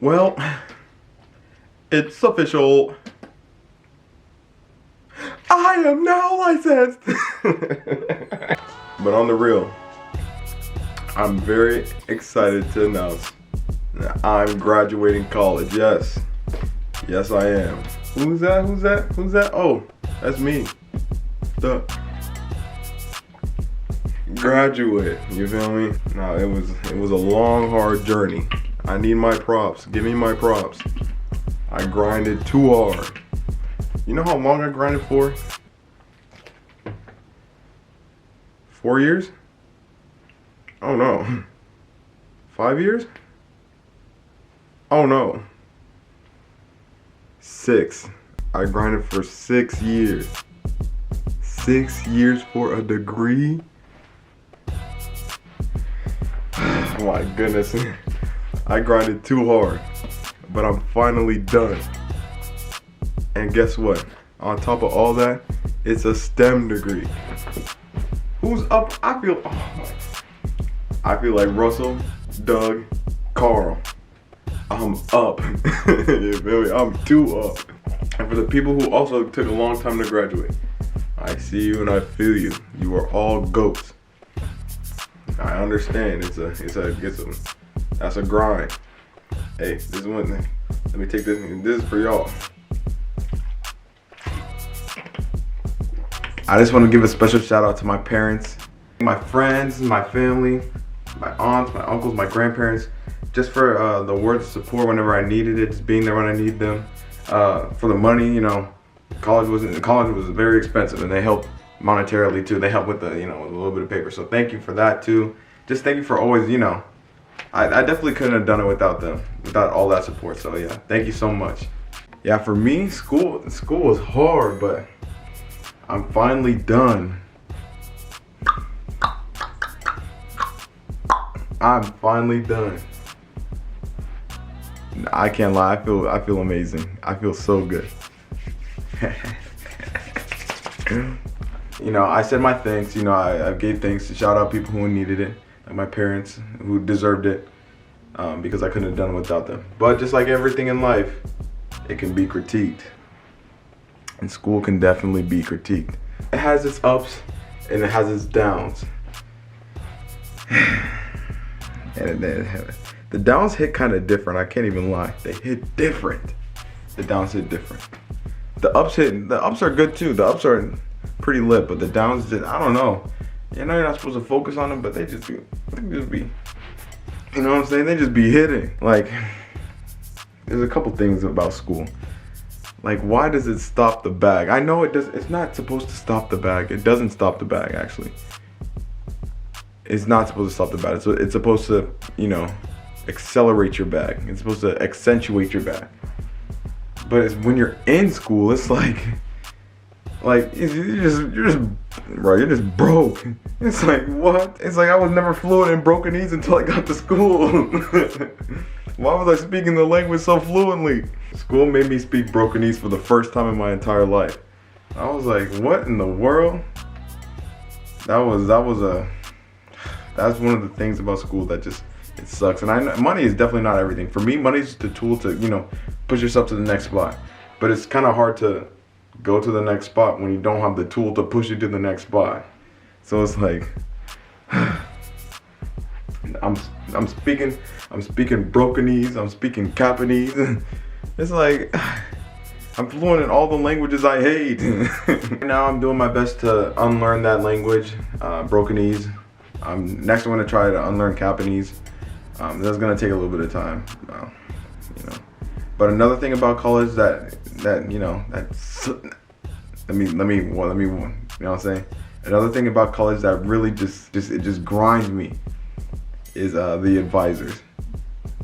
Well, it's official. I am now licensed. But on the real, I'm very excited to announce that I'm graduating college. Yes. Yes, I am. Who's that? Who's that? Who's that? Oh, that's me. The graduate. You feel me? No, it was a long, hard journey. I need my props. Give me my props. I grinded too hard. You know how long I grinded for? 4 years? Oh no. 5 years? Oh no. 6. I grinded for 6 years. 6 years for a degree? Oh my goodness. I grinded too hard, but I'm finally done. And guess what? On top of all that, it's a STEM degree. Who's up? I feel like Russell, Doug, Carl. I'm up. You feel me? I'm too up. And for the people who also took a long time to graduate, I see you and I feel you. You are all goats. I understand. That's a grind. Hey, this is one thing. Let me take this. This is for y'all. I just want to give a special shout out to my parents, my friends, my family, my aunts, my uncles, my grandparents, just for the words of support whenever I needed it, just being there when I need them. For the money, you know, college was very expensive, and they helped monetarily too. They helped with the, you know, with a little bit of paper. So thank you for that too. Just thank you for always, you know, I definitely couldn't have done it without them, without all that support. So yeah, thank you so much. Yeah, for me, school was hard, but I'm finally done. I'm finally done. I can't lie, I feel amazing. I feel so good. You know, I said my thanks, you know, I gave thanks to shout out people who needed it, like my parents who deserved it, because I couldn't have done it without them. But just like everything in life, it can be critiqued. And school can definitely be critiqued. It has its ups and it has its downs. And the downs hit kind of different, I can't even lie. They hit different. The downs hit different. The ups are good too. The ups are pretty lit, but the downs just, I don't know. You know, you're not supposed to focus on them, but they just be, you know what I'm saying? They just be hitting. Like, there's a couple things about school. Like, why does it stop the bag? I know it does. It's not supposed to stop the bag. It doesn't stop the bag, actually. It's not supposed to stop the bag. It's supposed to, you know, accelerate your bag. It's supposed to accentuate your bag. But it's, when you're in school, it's like you're just broke. It's like, what? It's like I was never fluent in Brokenese until I got to school. Why was I speaking the language so fluently? School made me speak Brokenese for the first time in my entire life. I was like, what in the world? That's one of the things about school that just, it sucks. And I know money is definitely not everything. For me, money is the tool to, you know, push yourself to the next spot. But it's kind of hard to go to the next spot when you don't have the tool to push you to the next spot. So it's like, I'm speaking Brokenese, I'm speaking Capanese. It's like, I'm fluent in all the languages I hate. Now I'm doing my best to unlearn that language, Brokenese. Next I'm gonna try to unlearn Capanese. That's gonna take a little bit of time, you know. But another thing about college that you know, let me, you know what I'm saying? Another thing about college that really just grinds me is the advisors.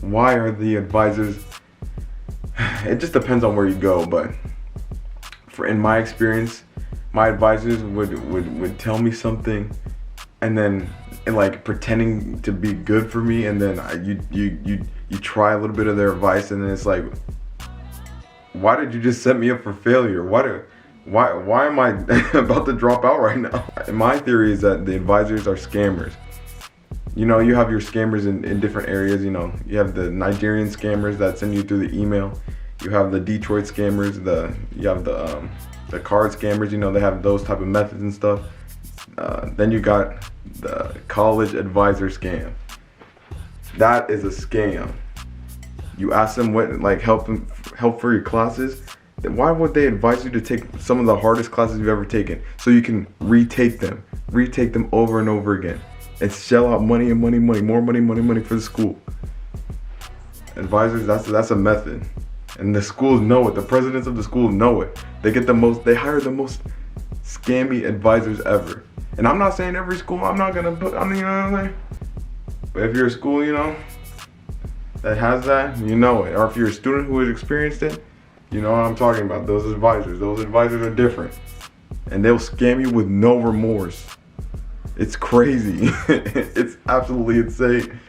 Why are the advisors? It just depends on where you go, but in my experience, my advisors would tell me something, and then like pretending to be good for me, and then you try a little bit of their advice, and then it's like, why did you just set me up for failure? Why am I about to drop out right now? My theory is that the advisors are scammers. You know, you have your scammers in different areas. You know, you have the Nigerian scammers that send you through the email. You have the Detroit scammers. You have the card scammers. You know, they have those type of methods and stuff. Then you got the college advisor scam. That is a scam. You ask them what, like, help for your classes. Then why would they advise you to take some of the hardest classes you've ever taken so you can retake them over and over again and shell out money and money, more money for the school? Advisors, that's a method. And the schools know it. The presidents of the schools know it. They hire the most scammy advisors ever. And I'm not saying every school, I'm not gonna put, I mean, you know what I'm saying? But if you're a school, you know, that has that, you know it. Or if you're a student who has experienced it, you know what I'm talking about. Those advisors are different. And they'll scam you with no remorse. It's crazy. It's absolutely insane.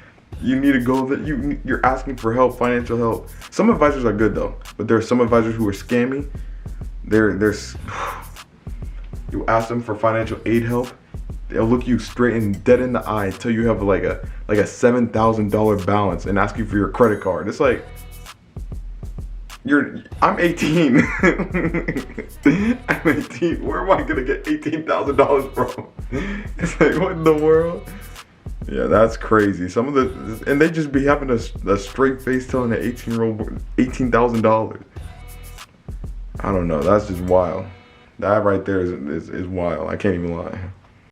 You need to go that you're asking for help, financial help. Some advisors are good though, but there are some advisors who are scammy. There's you ask them for financial aid help, they'll look you straight and dead in the eye until you have like a $7,000 balance and ask you for your credit card. It's like, I'm 18. I'm 18. Where am I gonna get $18,000 from? It's like, what in the world? Yeah, that's crazy. And they just be having a straight face telling an 18-year-old $18,000. I don't know. That's just wild. That right there is wild. I can't even lie.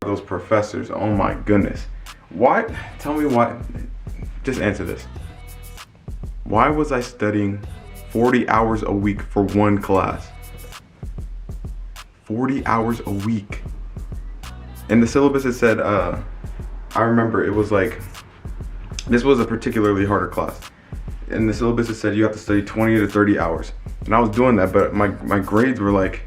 Those professors, oh my goodness. Why? Tell me why. Just answer this. Why was I studying 40 hours a week for one class? 40 hours a week. In the syllabus it said, I remember it was like, this was a particularly harder class. In the syllabus it said you have to study 20 to 30 hours. And I was doing that, but my grades were like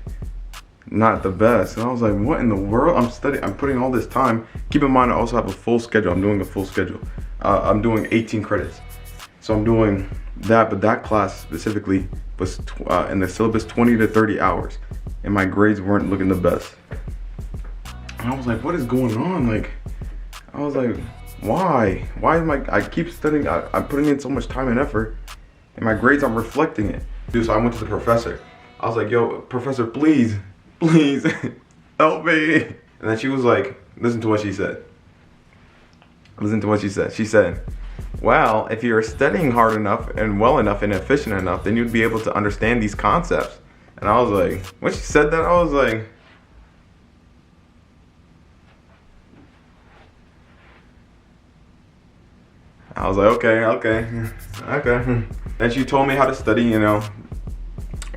not the best. And I was like, what in the world? I'm putting all this time. Keep in mind, I also have a full schedule. I'm doing a full schedule. I'm doing 18 credits. So I'm doing that, but that class specifically was in the syllabus 20 to 30 hours. And my grades weren't looking the best. And I was like, what is going on? Like, I was like, why? Why am I keep studying, I'm putting in so much time and effort, and my grades aren't reflecting it. Dude, so I went to the professor. I was like, yo, professor, please, help me. And then she was like, listen to what she said. She said, well, if you're studying hard enough and well enough and efficient enough, then you'd be able to understand these concepts. And I was like, when she said that, I was like, okay. Then she told me how to study, you know.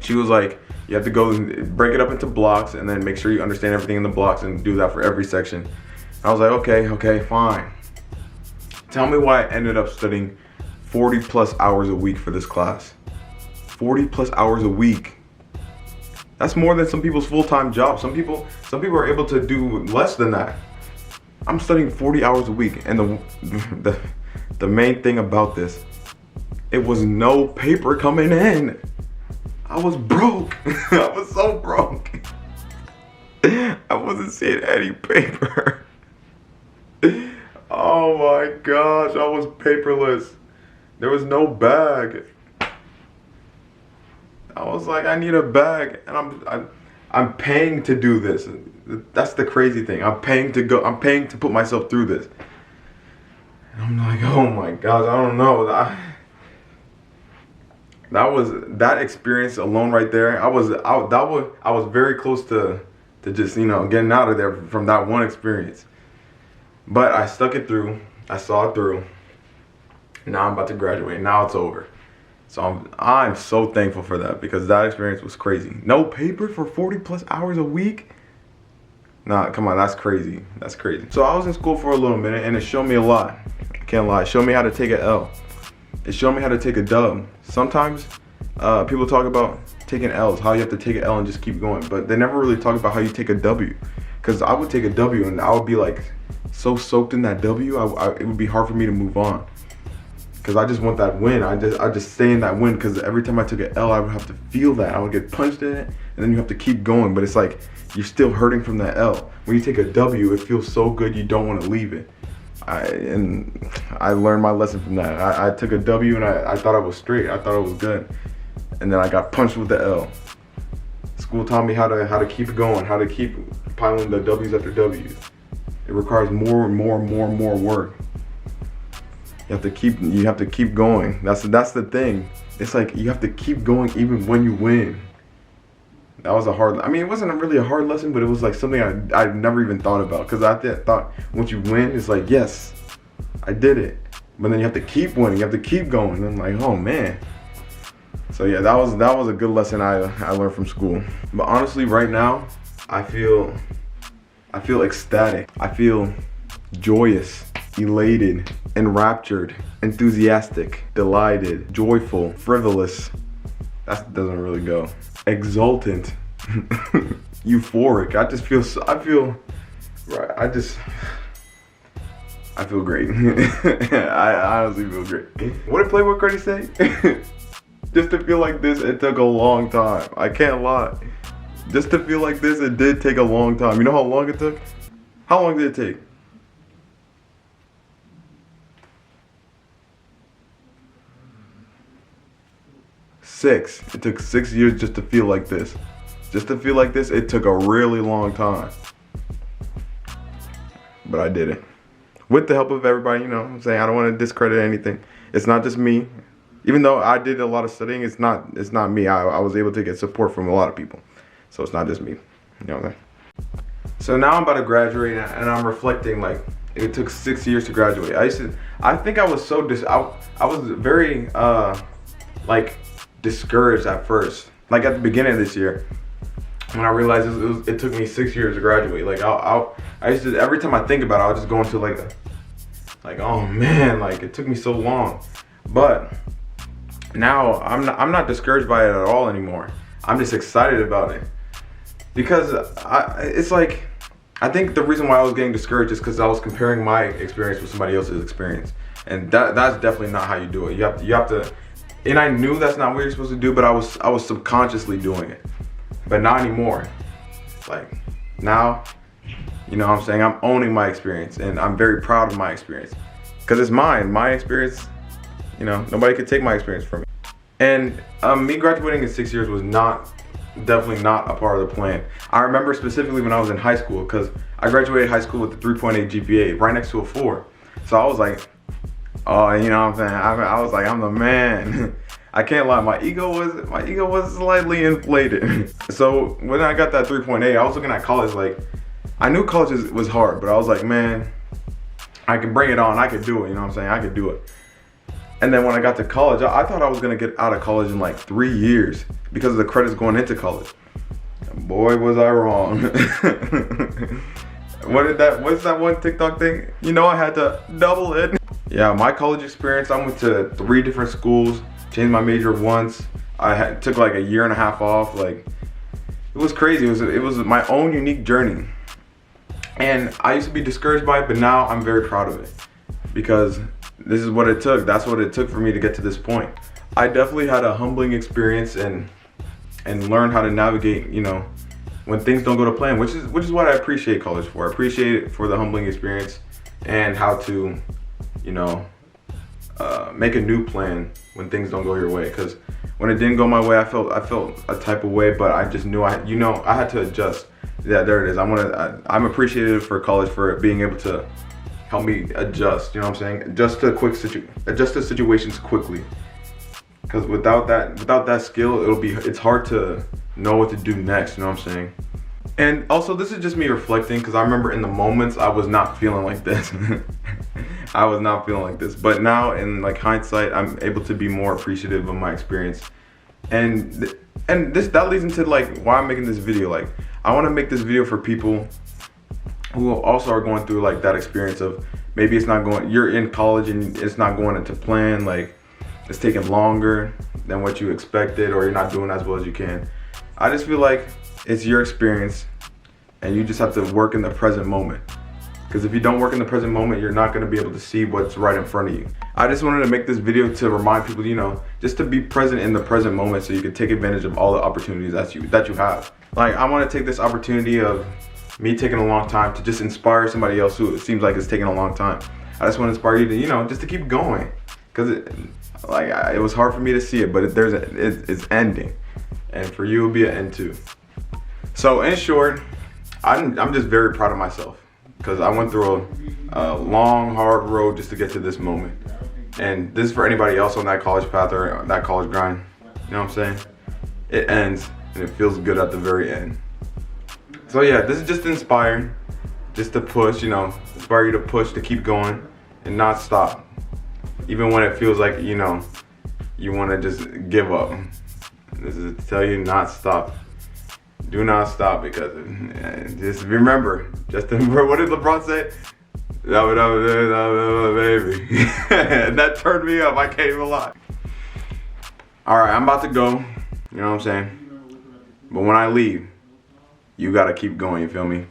She was like, you have to go and break it up into blocks and then make sure you understand everything in the blocks and do that for every section. I was like, okay, fine. Tell me why I ended up studying 40 plus hours a week for this class. 40 plus hours a week. That's more than some people's full-time jobs. Some people are able to do less than that. I'm studying 40 hours a week, and the main thing about this, it was no paper coming in. I was broke. I was so broke. I wasn't seeing any paper. Oh my gosh, I was paperless. There was no bag. I was like, I need a bag, and I'm paying to do this. That's the crazy thing. I'm paying to put myself through this. And I'm like, oh my gosh, I don't know. That experience alone right there. I was very close to just, you know, getting out of there from that one experience. But I stuck it through. I saw it through. Now I'm about to graduate. Now it's over. So I'm so thankful for that, because that experience was crazy. No paper for 40 plus hours a week? Nah, come on, that's crazy. That's crazy. So I was in school for a little minute, and it showed me a lot. I can't lie. It showed me how to take an L. It showed me how to take a dub. Sometimes people talk about taking L's, how you have to take an L and just keep going, but they never really talk about how you take a W. Because I would take a W and I would be like so soaked in that W, it would be hard for me to move on. Because I just want that win. I just stay in that win, because every time I took an L, I would have to feel that. I would get punched in it, and then you have to keep going. But it's like you're still hurting from that L. When you take a W, it feels so good you don't want to leave it. I learned my lesson from that. I took a W and I thought I was straight. I thought it was good. And then I got punched with the L. School taught me how to keep going, how to keep piling the W's after W's. It requires more and more and more and more work. You have to keep going. That's the thing. It's like you have to keep going even when you win. That was I mean, it wasn't really a hard lesson, but it was like something I've never even thought about. Because I thought once you win, it's like, yes, I did it. But then you have to keep winning. You have to keep going. And I'm like, oh man. So yeah, that was a good lesson I learned from school. But honestly, right now, I feel ecstatic. I feel joyous, elated, enraptured, enthusiastic, delighted, joyful, frivolous. That doesn't really go. Exultant, euphoric. I feel great. I honestly feel great. What did Playboi Carti say? Just to feel like this, it took a long time. I can't lie. Just to feel like this, it did take a long time. You know how long it took? How long did it take? It took 6 years just to feel like this. Just to feel like this, it took a really long time. But I did it. With the help of everybody, you know what I'm saying? I don't want to discredit anything. It's not just me. Even though I did a lot of studying, it's not me. I was able to get support from a lot of people. So it's not just me. You know what I'm saying? So now I'm about to graduate and I'm reflecting like it took 6 years to graduate. I think I was so I was very like discouraged at first. Like at the beginning of this year, when I realized it took me 6 years to graduate. Like I used to, every time I think about it, I'll just go into like oh man, like it took me so long. But now I'm not discouraged by it at all anymore. I'm just excited about it because it's like I think the reason why I was getting discouraged is because I was comparing my experience with somebody else's experience, and that's definitely not how you do it. You have to. And I knew that's not what you're supposed to do, but I was subconsciously doing it. But not anymore. Like now, you know what I'm saying? I'm owning my experience and I'm very proud of my experience. Cause it's mine, my experience, you know, nobody could take my experience from me. And me graduating in 6 years was definitely not a part of the plan. I remember specifically when I was in high school, cause I graduated high school with a 3.8 GPA, right next to a 4. So I was like, oh, you know what I'm saying? I was like, I'm the man. I can't lie, my ego was slightly inflated. So when I got that 3.8, I was looking at college like, I knew college was hard, but I was like, man, I can bring it on, I could do it, you know what I'm saying? I could do it. And then when I got to college, I thought I was gonna get out of college in like 3 years because of the credits going into college. Boy, was I wrong. What's that one TikTok thing? You know, I had to double it. Yeah, my college experience, I went to 3 different schools, changed my major once. Took like a year and a half off. Like, it was crazy. It was my own unique journey. And I used to be discouraged by it, but now I'm very proud of it because this is what it took. That's what it took for me to get to this point. I definitely had a humbling experience and learned how to navigate, you know, when things don't go to plan, which is what I appreciate college for. I appreciate it for the humbling experience and how to, you know, make a new plan when things don't go your way. Because when it didn't go my way, I felt a type of way, but I just knew I had to adjust. Yeah, there it is. I'm appreciative for college for being able to help me adjust. You know what I'm saying? Adjust to situations quickly. Because without that skill, it's hard to know what to do next. You know what I'm saying? And also, this is just me reflecting because I remember in the moments I was not feeling like this. I was not feeling like this. But now, in like hindsight, I'm able to be more appreciative of my experience. And that leads into like why I'm making this video. Like, I want to make this video for people who also are going through like that experience of maybe you're in college and it's not going into plan. Like, it's taking longer than what you expected, or you're not doing as well as you can. I just feel like it's your experience and you just have to work in the present moment. Because if you don't work in the present moment, you're not going to be able to see what's right in front of you. I just wanted to make this video to remind people, you know, just to be present in the present moment so you can take advantage of all the opportunities that you have. Like, I want to take this opportunity of me taking a long time to just inspire somebody else who it seems like it's taking a long time. I just want to inspire you to, you know, just to keep going. Cause it was hard for me to see it, but it's ending. And for you, it'll be an end too. So in short, I'm just very proud of myself. Cause I went through a long, hard road just to get to this moment. And this is for anybody else on that college path or that college grind. You know what I'm saying? It ends and it feels good at the very end. So yeah, this is just to inspire, just to push, you know, inspire you to push, to keep going and not stop. Even when it feels like, you know, you want to just give up. This is to tell you not stop. Do not stop, because just remember, what did LeBron say? Baby. And that turned me up, I can't even lie. Alright, I'm about to go, you know what I'm saying? But when I leave, you gotta keep going, you feel me?